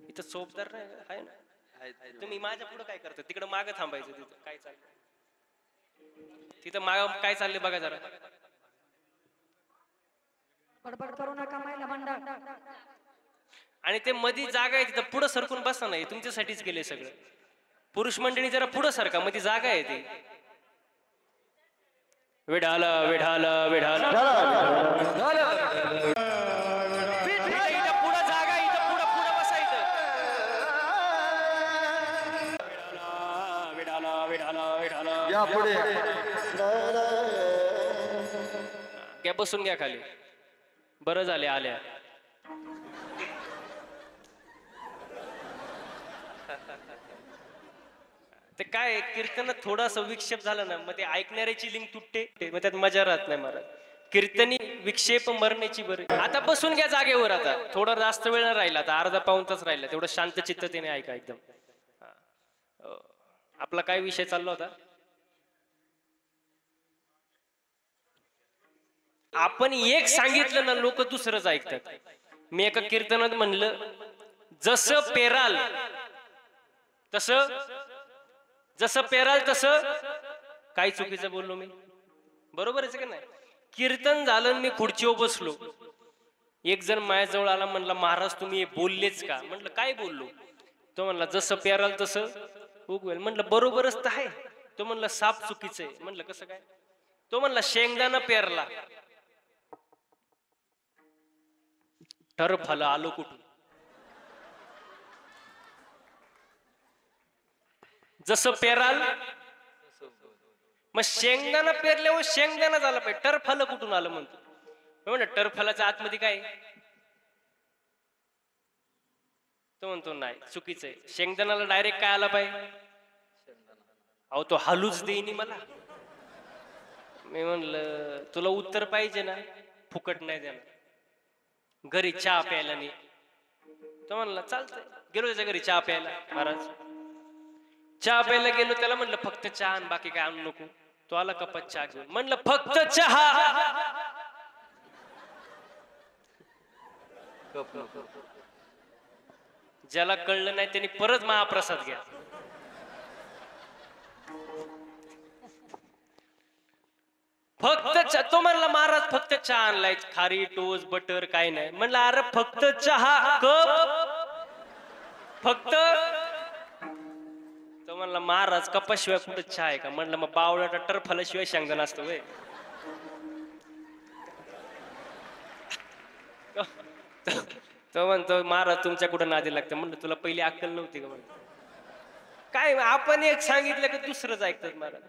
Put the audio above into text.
इथं चोपदार नाही आहे ना? तुम्ही माझ्या पुढे काय करता? तिकडे मागं थांबायचं. तिथं काय चाललंय? तिथं माग काय चाललंय बघा जरा. बडबड करू नका महिला मंडळ. आणि ते मधी जागा आहे तिथं पुढं सरकून बसा नाही. तुमच्यासाठीच केले सगळं. पुरुष मंडळी जरा पुढं सरका, मध्ये जागा आहे ती. विढाल विढाल विढाल. पुढं जागा, इथं पुढं पुढं बसायचं. विढाल विढाल विढाल. या पुढे घ्या, बसून घ्या खाली. बरं झाले आल्या. ते काय कीर्तनात थोडासा विक्षेप झाला ना, मग ते ऐकणाऱ्याची लिंक तुटते, मग त्यात मजा राहत नाही महाराज. कीर्तनी विक्षेप मरण्याची बरी. आता बसून घ्या जागेवर. आता थोडा जास्त वेळ नाही राहिला, आता अर्धा पाऊण तास राहिला. तेवढं शांत चित्ततेने ऐका एकदम. आपला काय विषय चालला होता? आपण एक सांगितलं ना, लोक दुसरंच ऐकतात. मी एका कीर्तनात म्हणलं, जसं पेराल तसं, जसं पेराल तसं. काय चुकीचं बोललो मी? बरोबर आहे का नाही? कीर्तन झालं, मी खुर्चीवर बसलो. एक जण माझ्याजवळ आला, म्हणला महाराज तुम्ही बोललेच का? म्हटलं काय बोललो? तो म्हणला जसं पेराल तसं उगवेल. म्हटलं बरोबरच तर आहे. तो म्हणला साप चुकीचं आहे. म्हटलं कसं काय? तो म्हणला शेंगदाणा पेरला, टरफल आलो कुठून? जसं पेराल, मग शेंगदाणा पेरल्यावर शेंगदाणा झाला पाहिजे, टरफल कुठून आलं म्हणतो. म्हणलं टरफलाच्या आतमध्ये काय? तो म्हणतो नाही, चुकीचं आहे. शेंगदाणाला डायरेक्ट काय आला पाहिजे? अहो तो हालूच देईनी मला. मी म्हणलं तुला उत्तर पाहिजे ना, फुकट नाही देणार. घरी चहा प्यायला नाही. तो म्हणला चालतंय. गेलो त्याच्या घरी चहा प्यायला. महाराज चहा प्यायला गेलो, त्याला म्हणलं फक्त चहा आणि बाकी काय आणू नको. तो आला कपात चहा घेऊन. म्हणलं फक्त चहा. ज्याला कळलं नाही त्यांनी परत महाप्रसाद घ्या. फक्त तो म्हणला महाराज फक्त चहा आणलाय, खारी टोस बटर काय नाही. म्हणलं अरे फक्त चहा कप, फक्त. तो म्हणला महाराज कपाशिवाय कुठं चहा आहे का? म्हणलं मग बावळा टरफलाशिवाय शेंगदाणा असतो व्हय? तो म्हणतो महाराज तुमच्या कुठं नादी लागतं. म्हणलं तुला पहिली अक्कल नव्हती का? म्हणलं काय आपण एक सांगितलं की दुसरंच ऐकतात महाराज.